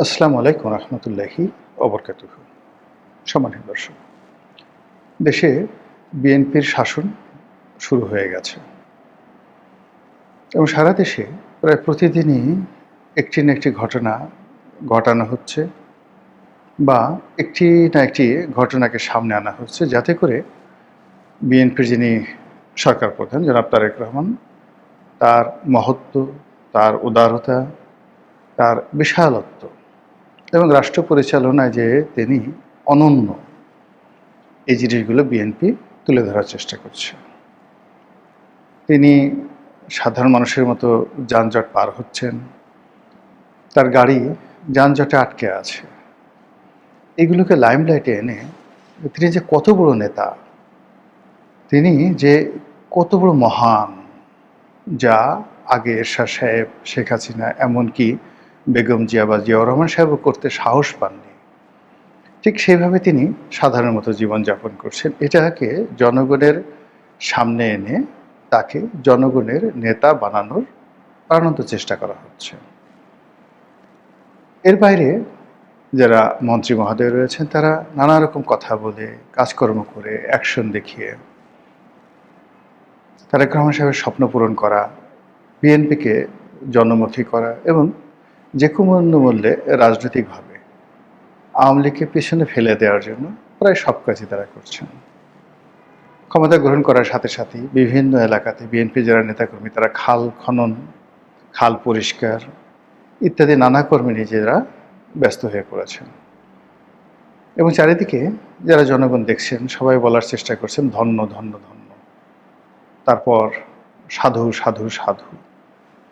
আসসালামু আলাইকুম রহমতুল্লাহি ওবরকাতুহু। সম্মানিত দর্শক, দেশে বিএনপির শাসন শুরু হয়ে গেছে এবং সারা দেশে প্রায় প্রতিদিনই একটি না একটি ঘটনা ঘটানো হচ্ছে বা একটি না একটি ঘটনাকে সামনে আনা হচ্ছে, যাতে করে বিএনপির যিনি সরকার প্রধান জনাব তারেক রহমান, তার মহত্ব, তার উদারতা, তার বিশালত্ব এবং রাষ্ট্র পরিচালনায় যে তিনি অনন্য, এই জিনিসগুলো বিএনপি তুলে ধরার চেষ্টা করছে। তিনি সাধারণ মানুষের মতো যানজট পার হচ্ছেন, তার গাড়ি যানজটে আটকে আছে। এগুলোকে লাইমলাইটে এনে তিনি যে কত বড় নেতা, তিনি যে কত বড় মহান, যা আগে এরশাদ সাহেব, শেখ হাসিনা, এমনকি বেগম জিয়া বা জিয়াউর রহমান সাহেবও করতে সাহস পাননি, ঠিক সেইভাবে তিনি সাধারণের মতো জীবনযাপন করছেন। এটাকে জনগণের সামনে এনে তাকে জনগণের নেতা বানানোর চেষ্টা করা হচ্ছে। এর বাইরে যারা মন্ত্রী মহোদয় রয়েছেন, তারা নানা রকম কথা বলে, কাজকর্ম করে, অ্যাকশন দেখিয়ে তারেক রহমান সাহেবের স্বপ্ন পূরণ করা, বিএনপিকে জনমুখী করা এবং যে কোনো মূল্যে রাজনৈতিকভাবে আওয়ামী লীগকে পেছনে ফেলে দেওয়ার জন্য প্রায় সব কাজই তারা করছেন। ক্ষমতা গ্রহণ করার সাথে সাথেই বিভিন্ন এলাকাতে বিএনপি যারা নেতাকর্মী, তারা খাল খনন, খাল পরিষ্কার ইত্যাদি নানা কর্মে নিজেরা ব্যস্ত হয়ে পড়েছেন এবং চারিদিকে যারা জনগণ দেখছেন, সবাই বলার চেষ্টা করছেন ধন্য ধন্য ধন্য। তারপর সাধু সাধু সাধু,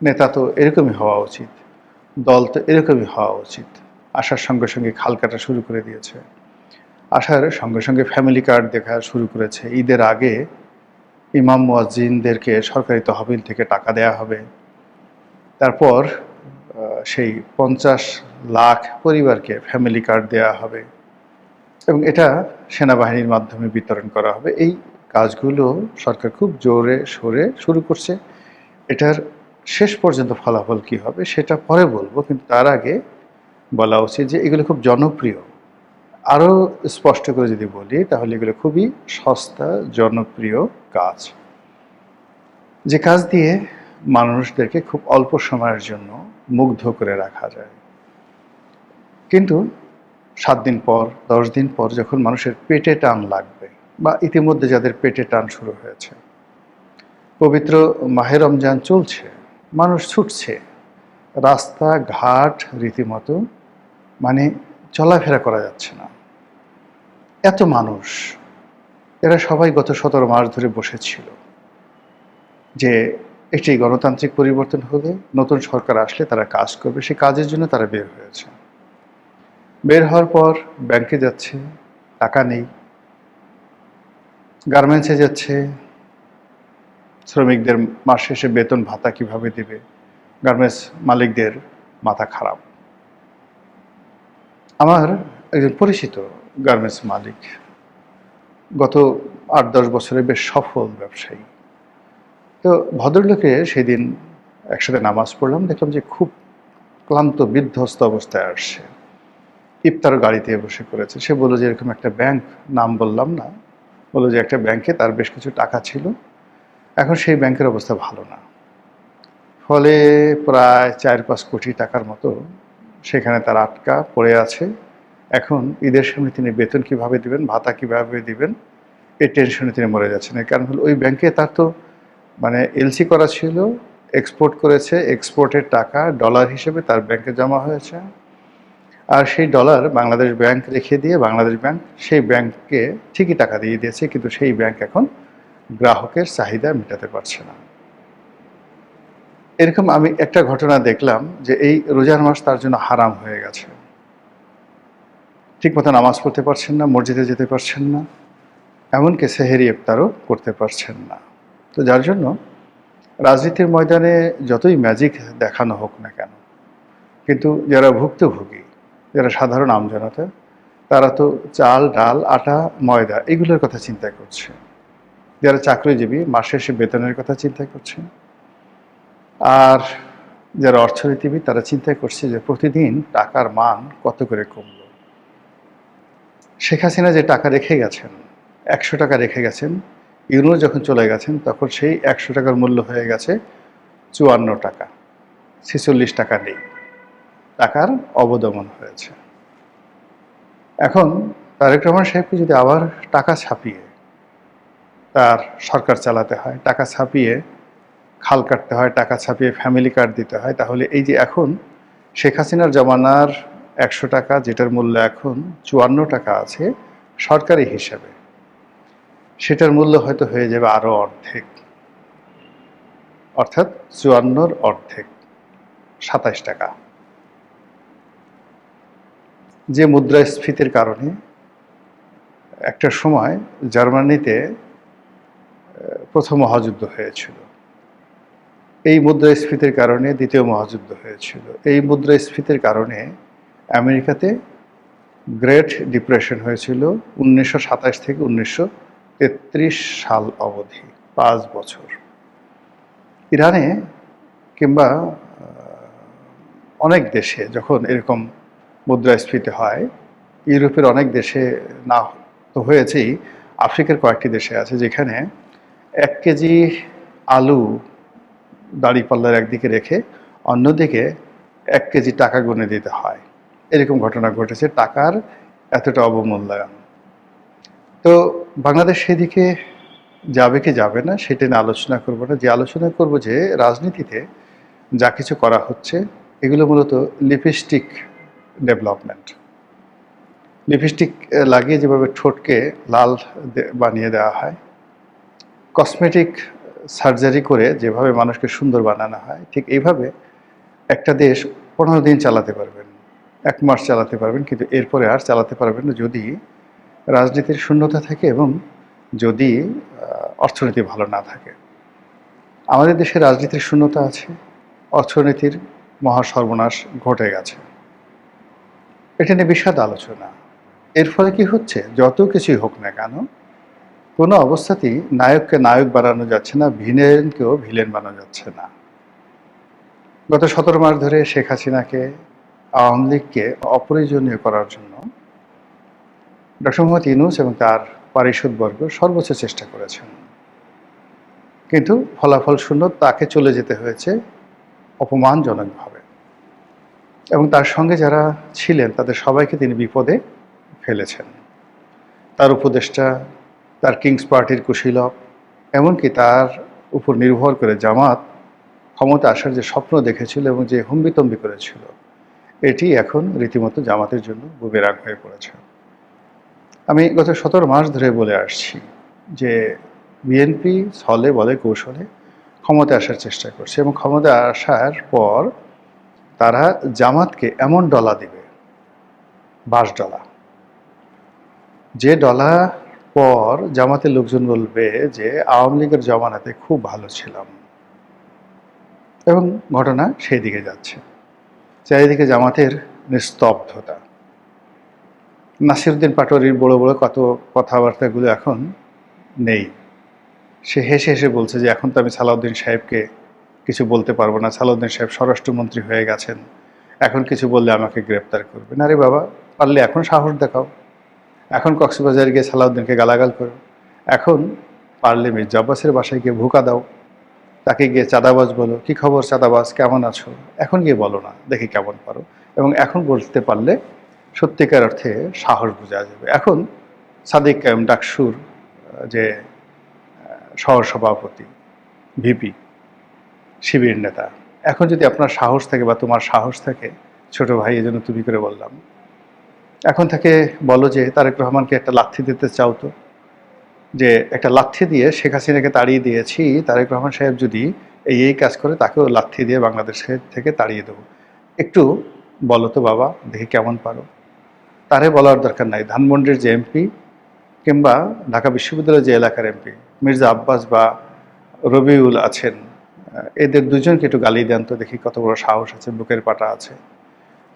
নেতা তো এরকমই হওয়া উচিত, দল তো এরকমই হওয়া উচিত। আসার সঙ্গে সঙ্গে খাল কাটা শুরু করে দিয়েছে, আসার সঙ্গে সঙ্গে ফ্যামিলি কার্ড দেখা শুরু করেছে। ঈদের আগে ইমাম মুয়াজ্জিনদেরকে সরকারি তহবিল থেকে টাকা দেয়া হবে। তারপর সেই 50 লাখ পরিবারকে ফ্যামিলি কার্ড দেয়া হবে এবং এটা সেনাবাহিনীর মাধ্যমে বিতরণ করা হবে। এই কাজগুলো সরকার খুব জোরে সোরে শুরু করছে। এটার শেষ পর্যন্ত ফলাফল কী হবে সেটা পরে বলবো, কিন্তু তার আগে বলা উচিত যে এগুলো খুব জনপ্রিয়। আরও স্পষ্ট করে যদি বলি, তাহলে এগুলো খুবই সস্তা জনপ্রিয় কাজ, যে কাজ দিয়ে মানুষদেরকে খুব অল্প সময়ের জন্য মুগ্ধ করে রাখা যায়। কিন্তু 7 দিন পর, 10 দিন পর যখন মানুষের পেটে টান লাগবে, বা ইতিমধ্যে যাদের পেটে টান শুরু হয়েছে, পবিত্র মাহে রমজান চলছে, মানুষ ছুটছে, রাস্তাঘাট রীতিমতো মানে চলাফেরা করা যাচ্ছে না, এত মানুষ। এরা সবাই গত 17 মাস ধরে বসেছিল যে একটি গণতান্ত্রিক পরিবর্তন হলে, নতুন সরকার আসলে তারা কাজ করবে, সেই কাজের জন্য তারা বের হয়েছে। বের হওয়ার পর ব্যাংকে যাচ্ছে, টাকা নেই, গার্মেন্টসে যাচ্ছে, শ্রমিকদের মাস শেষে বেতন ভাতা কিভাবে দিবে, গার্মেন্টস মালিকদের মাথা খারাপ। আমার একজন পরিচিত গার্মেন্টস মালিক, গত 8-10 বছরে বেশ সফল ব্যবসায়ী। তো ভদ্রলোকে সেদিন একসাথে নামাজ পড়লাম, দেখলাম যে খুব ক্লান্ত বিধ্বস্ত অবস্থায় আসছে, ইফতার গাড়িতে বসে করেছে। সে বলল যে এরকম একটা ব্যাংক, নাম বললাম না, বললো যে একটা ব্যাংকে তার বেশ কিছু টাকা ছিল, এখন সেই ব্যাংকের অবস্থা ভালো না, ফলে প্রায় 4-5 কোটি টাকার মতো সেখানে তার আটকা পড়ে আছে। এখন ঈদের সামনে তিনি বেতন কিভাবে দিবেন, ভাতা কিভাবে দিবেন, এই টেনশনে তিনি মরে যাচ্ছেন। এর কারণ হলো ওই ব্যাংকে তার তো মানে এলসি করা ছিল, এক্সপোর্ট করেছে, এক্সপোর্টের টাকা ডলার হিসেবে তার ব্যাংকে জমা হয়েছে, আর সেই ডলার বাংলাদেশ ব্যাংক রেখে দিয়ে বাংলাদেশ ব্যাংক সেই ব্যাংককে ঠিকই টাকা দিয়ে দিয়েছে, কিন্তু সেই ব্যাংক এখন গ্রাহকের চাহিদা মেটাতে পারছে না। এরকম আমি একটা ঘটনা দেখলাম যে এই রোজার মাস তার জন্য হারাম হয়ে গেছে। ঠিকমতো নামাজ পড়তে পারছেন না, মসজিদে যেতে পারছেন না, এমনকি সেহেরি ইফতারও করতে পারছেন না। তো যার জন্য রাজনীতির ময়দানে যতই ম্যাজিক দেখানো হোক না কেন, কিন্তু যারা ভুক্তভোগী, যারা সাধারণ আমজনতা, তারা তো চাল, ডাল, আটা, ময়দা এগুলোর কথা চিন্তা করছে। যারা চাকরিজীবী, মাস শেষে বেতনের কথা চিন্তা করছে। আর যারা অর্থনীতিবিদ তারা চিন্তা করছে যে প্রতিদিন টাকার মান কত করে কমল। শেখ হাসিনা যে টাকা রেখে গেছেন, ১০০ টাকা রেখে গেছেন, ইউনূস যখন চলে গেছেন তখন সেই ১০০ টাকার মূল্য হয়ে গেছে ৫৪ টাকা, ৪৬ টাকা নেই। টাকার অবদমন হয়েছে। এখন তারেক রহমান সাহেবকে যদি আবার টাকা ছাপিয়ে তার সরকার চালাতে হয়, টাকা ছাপিয়ে খাল কাটতে হয়, টাকা ছাপিয়ে ফ্যামিলি কার্ড দিতে হয়, তাহলে এই যে এখন শেখ হাসিনার জমানার ১০০ টাকা যেটার মূল্য এখন ৫৪ টাকা আছে সরকারি হিসাবে, সেটার মূল্য হয়তো হয়ে যাবে আরও অর্ধেক, অর্থাৎ ৫৪-র অর্ধেক, ২৭ টাকা। যে মুদ্রাস্ফীতির কারণে একটা সময় জার্মানিতে প্রথম মহাযুদ্ধ হয়েছিল, এই মুদ্রাস্ফীতির কারণে দ্বিতীয় মহাযুদ্ধ হয়েছিল, এই মুদ্রাস্ফীতির কারণে আমেরিকাতে গ্রেট ডিপ্রেশন হয়েছিল ১৯২৭ থেকে ১৯৩৩ সাল অবধি, ৫ বছর। ইরানে কিংবা অনেক দেশে যখন এরকম মুদ্রাস্ফীতি হয়, ইউরোপের অনেক দেশে না তো হয়েছেই, আফ্রিকার কয়েকটি দেশে আছে যেখানে ১ কেজি আলু দাঁড়িপাল্লার একদিকে রেখে অন্যদিকে ১ কেজি টাকা গুনে দিতে হয়। এরকম ঘটনা ঘটেছে, টাকার এতটা অবমূল্যায়ন। তো বাংলাদেশ সেদিকে যাবে কি যাবে না সেটা নিয়ে আলোচনা করব না। যে আলোচনা করব যে রাজনীতিতে যা কিছু করা হচ্ছে এগুলো মূলত লিপস্টিক ডেভেলপমেন্ট। লিপস্টিক লাগিয়ে যেভাবে ঠোঁটকে লাল বানিয়ে দেওয়া হয়, কসমেটিক সার্জারি করে যেভাবে মানুষকে সুন্দর বানানো হয়, ঠিক এইভাবে একটা দেশ ১৫ দিন চালাতে পারবেন, ১ মাস চালাতে পারবেন, কিন্তু এরপরে আর চালাতে পারবেন না যদি রাজনীতির শূন্যতা থাকে এবং যদি অর্থনীতি ভালো না থাকে। আমাদের দেশে রাজনীতির শূন্যতা আছে, অর্থনীতির মহা সর্বনাশ ঘটে গেছে। এটা নিয়ে বিশদ আলোচনা। এর ফলে কি হচ্ছে, যত কিছুই হোক না কেন, কোনো অবস্থাতেই নায়ককে নায়ক বানানো যাচ্ছে না, ভিলেনকেও ভিলেন বানানো যাচ্ছে না। গত ১৭ মাস ধরে শেখ হাসিনাকে, আওয়ামী লীগকে অপ্রয়োজনীয় করার জন্য ডক্টর মোহাম্মদ ইউনূস এবং তার পারিষদবর্গ সর্বোচ্চ চেষ্টা করেছেন, কিন্তু ফলাফল শূন্য। তাকে চলে যেতে হয়েছে অপমানজনকভাবে, এবং তার সঙ্গে যারা ছিলেন তাদের সবাইকে তিনি বিপদে ফেলেছেন। তার উপদেষ্টা, তার কিংস পার্টির কুশীলব, এমনকি তার উপর নির্ভর করে জামাত ক্ষমতা আসার যে স্বপ্ন দেখেছিল এবং যে হুম্বিতম্বি করেছিল, এটি এখন রীতিমতো জামাতের জন্য বুমেরাং হয়ে পড়েছে। আমি গত ১৭ মাস ধরে বলে আসছি যে বিএনপি ছলে বলে কৌশলে ক্ষমতা আসার চেষ্টা করছে, এবং ক্ষমতা আসার পর তারা জামাতকে এমন ডলা দিবে, বাস ডলা, যে ডলা পর জামাতের লোকজন বলবে যে আওয়ামী লীগের জমানাতে খুব ভালো ছিলাম, এবং ঘটনা সেই দিকে যাচ্ছে। চারিদিকে জামাতের নিস্তব্ধতা। নাসিরউদ্দিন পাটোয়ারির বড় বড় কত কথাবার্তাগুলো এখন নেই। সে হেসে হেসে বলছে যে এখন তো আমি সালাউদ্দিন সাহেবকে কিছু বলতে পারবো না, সালাউদ্দিন সাহেব স্বরাষ্ট্রমন্ত্রী হয়ে গেছেন, এখন কিছু বললে আমাকে গ্রেপ্তার করবে। না রে বাবা, পারলে এখন সাহস দেখাও, এখন কক্সবাজার গিয়ে সালাউদ্দিনকে গালাগাল করো, এখন পারলে মির্জা আব্বাসের বাসায় গিয়ে ভুকা দাও, তাকে গিয়ে চাঁদাবাজ বলো, কি খবর চাঁদাবাজ, কেমন আছো, এখন গিয়ে বলো না, দেখি কেমন পারো। এবং এখন বলতে পারলে সত্যিকার অর্থে সাহস বোঝা যাবে। এখন সাদিক কায়েম ডাকসুর যে সহসভাপতি, ভিপি, শিবির নেতা, এখন যদি আপনার সাহস থাকে বা তোমার সাহস থাকে, ছোট ভাই এজন্য তুমি করে বললাম, এখন থেকে বলো যে তারেক রহমানকে একটা লাথি দিতে চাও তো, যে একটা লাথি দিয়ে শেখ হাসিনাকে তাড়িয়ে দিয়েছি, তারেক রহমান সাহেব যদি এই কাজ করে তাকেও লাথি দিয়ে বাংলাদেশের থেকে তাড়িয়ে দেবো, একটু বলো তো বাবা, দেখি কেমন পারো। তারে বলার দরকার নাই, ধানমন্ডির যে এমপি কিংবা ঢাকা বিশ্ববিদ্যালয়ের যে এলাকার এমপি মির্জা আব্বাস বা রবিউল আছেন, এদের দুজনকে একটু গালি দেন তো, দেখি কত বড় সাহস আছে, বুকের পাটা আছে।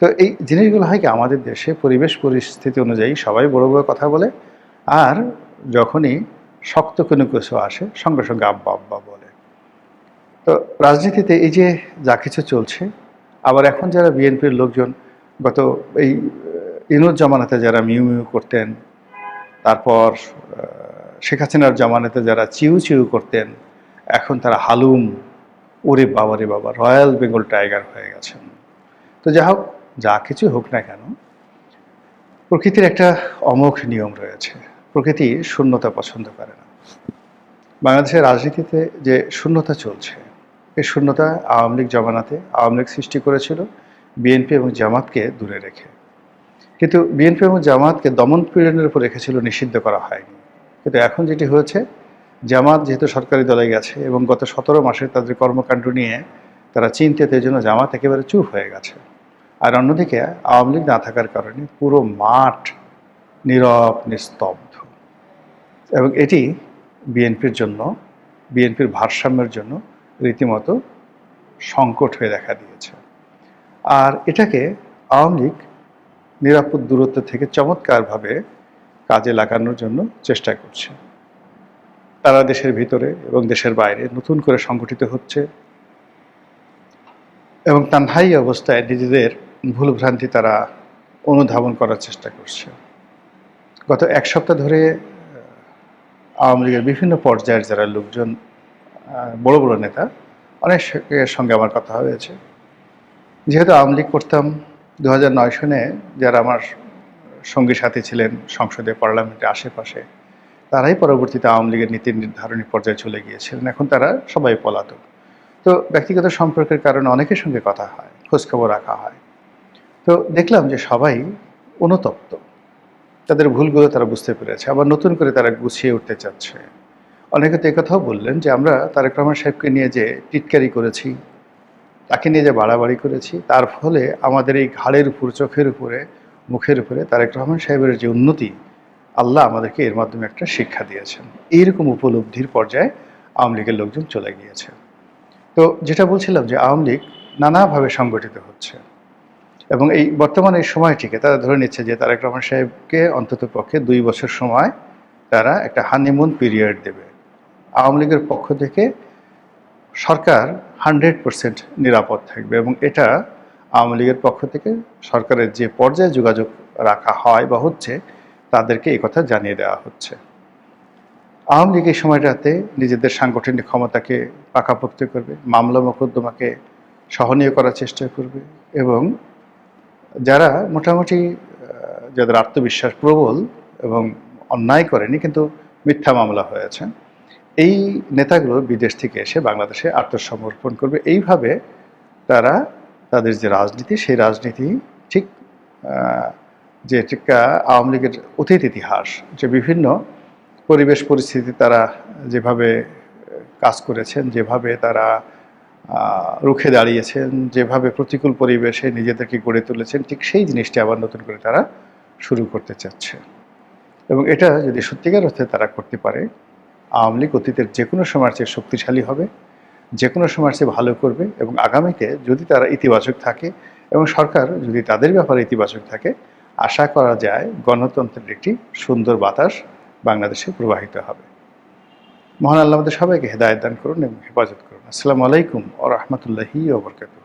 তো এই জিনিসগুলো হয় কি, আমাদের দেশে পরিবেশ পরিস্থিতি অনুযায়ী সবাই বড় বড় কথা বলে, আর যখনই শক্ত কোনো কিছু আসে সঙ্গে সঙ্গে আব্বা আব্বা বলে। তো রাজনীতিতে এই যে যা কিছু চলছে, আবার এখন যারা বিএনপির লোকজন গত এই ইনুস জামানাতে যারা মিউ মিউ করতেন, তারপর শেখ হাসিনার জামানাতে যারা চিউ চিউ করতেন, এখন তারা হালুম, ওরে বাবা রে বাবা, রয়্যাল বেঙ্গল টাইগার হয়ে গেছেন। তো যা হোক, যা কিছু হোক না কেন, প্রকৃতির একটা অমোঘ নিয়ম রয়েছে। প্রকৃতি শূন্যতা পছন্দ করে না। বাংলাদেশের রাজনীতিতে যে শূন্যতা চলছে, এই শূন্যতা আওয়ামী লীগ জমানাতে আওয়ামী লীগ সৃষ্টি করেছিল বিএনপি এবং জামাতকে দূরে রেখে। কিন্তু বিএনপি এবং জামাতকে দমন পীড়নের উপর রেখেছিল, নিষিদ্ধ করা হয়নি। কিন্তু এখন যেটি হয়েছে, জামাত যেহেতু সরকারি দলে গেছে এবং গত 17 মাসে তাদের কর্মকাণ্ড নিয়ে তারা চিন্তিত, এই জন্য জামাত একেবারে চুপ হয়ে গেছে। আর অন্যদিকে আওয়ামী লীগ না থাকার কারণে পুরো মাঠ নীরব নিস্তব্ধ, এবং এটি বিএনপির জন্য, বিএনপির ভারসাম্যের জন্য রীতিমতো সংকট হয়ে দেখা দিয়েছে। আর এটাকে আওয়ামী লীগ নিরাপদ দূরত্ব থেকে চমৎকারভাবে কাজে লাগানোর জন্য চেষ্টা করছে। তারা দেশের ভিতরে এবং দেশের বাইরে নতুন করে সংগঠিত হচ্ছে এবং তানহাই অবস্থায় নিজেদের ভুলভ্রান্তি তারা অনুধাবন করার চেষ্টা করছে। গত এক সপ্তাহ ধরে আওয়ামী লীগের বিভিন্ন পর্যায়ের যারা লোকজন, বড় বড় নেতা, অনেক সঙ্গে আমার কথা হয়েছে। যেহেতু আওয়ামী লীগ করতাম 2009 সনে, যারা আমার সঙ্গী সাথী ছিলেন সংসদে, পার্লামেন্টের আশেপাশে, তারাই পরবর্তীতে আওয়ামী লীগের নীতি নির্ধারণী পর্যায়ে চলে গিয়েছিলেন। এখন তারা সবাই পলাতক। তো ব্যক্তিগত সম্পর্কের কারণে অনেকের সঙ্গে কথা হয়, খোঁজখবর রাখা হয়। তো দেখলাম যে সবাই অনুতপ্ত, তাদের ভুলগুলো তারা বুঝতে পেরেছে, আবার নতুন করে তারা গুছিয়ে উঠতে চাচ্ছে। অনেকে তো একথাও বললেন যে আমরা তারেক রহমান সাহেবকে নিয়ে যে টিটকারি করেছি, তাকে নিয়ে যে বাড়াবাড়ি করেছি, তার ফলে আমাদের এই ঘাড়ের উপর, চোখের উপরে, মুখের উপরে তারেক রহমান সাহেবের যে উন্নতি, আল্লাহ আমাদেরকে এর মাধ্যমে একটা শিক্ষা দিয়েছেন। এইরকম উপলব্ধির পর্যায়ে আওয়ামী লীগের লোকজন চলে গিয়েছে। তো যেটা বলছিলাম যে আওয়ামী লীগ নানাভাবে সংগঠিত হচ্ছে এবং এই বর্তমানে এই সময়টিকে তারা ধরে নিচ্ছে যে তারেক রহমান সাহেবকে অন্তত পক্ষে 2 বছর সময় তারা একটা হানিমুন পিরিয়ড দেবে। আওয়ামী লীগের পক্ষ থেকে সরকার 100% নিরাপদ থাকবে এবং এটা আওয়ামী লীগের পক্ষ থেকে সরকারের যে পর্যায়ে যোগাযোগ রাখা হয় বা হচ্ছে, তাদেরকে এই কথা জানিয়ে দেওয়া হচ্ছে। আওয়ামী লীগ এই সময়টাতে নিজেদের সাংগঠনিক ক্ষমতাকে পাকাপোক্ত করবে, মামলা মোকদ্দমাকে সহনীয় করার চেষ্টা করবে এবং যারা মোটামুটি যাদের আত্মবিশ্বাস প্রবল এবং অন্যায় করেনি কিন্তু মিথ্যা মামলা হয়েছে, এই নেতাগুলো বিদেশ থেকে এসে বাংলাদেশে আত্মসমর্পণ করবে। এইভাবে তারা তাদের যে রাজনীতি, সেই রাজনীতি ঠিক যে আওয়ামী লীগের অতীত ইতিহাস, যে বিভিন্ন পরিবেশ পরিস্থিতি তারা যেভাবে কাজ করেছেন, যেভাবে তারা রুখে দাঁড়িয়েছেন, যেভাবে প্রতিকূল পরিবেশে নিজেদেরকে গড়ে তুলেছেন, ঠিক সেই জিনিসটি আবার নতুন করে তারা শুরু করতে চাচ্ছে। এবং এটা যদি সত্যিকার অর্থে তারা করতে পারে, আওয়ামী লীগ অতীতের যে কোনো সময়ের চেয়ে শক্তিশালী হবে, যে কোনো সময়ের চেয়ে ভালো করবে এবং আগামীতে যদি তারা ইতিবাচক থাকে এবং সরকার যদি তাদের ব্যাপারে ইতিবাচক থাকে, আশা করা যায় গণতন্ত্রের একটি সুন্দর বাতাস বাংলাদেশে প্রবাহিত হবে। মহান আল্লাহ আমাদের সবাইকে হেদায়েত দান করুন এবং হেফাজত করুন। আসসালামু আলাইকুম ওয়া রাহমাতুল্লাহি ওয়া বারাকাতুহু।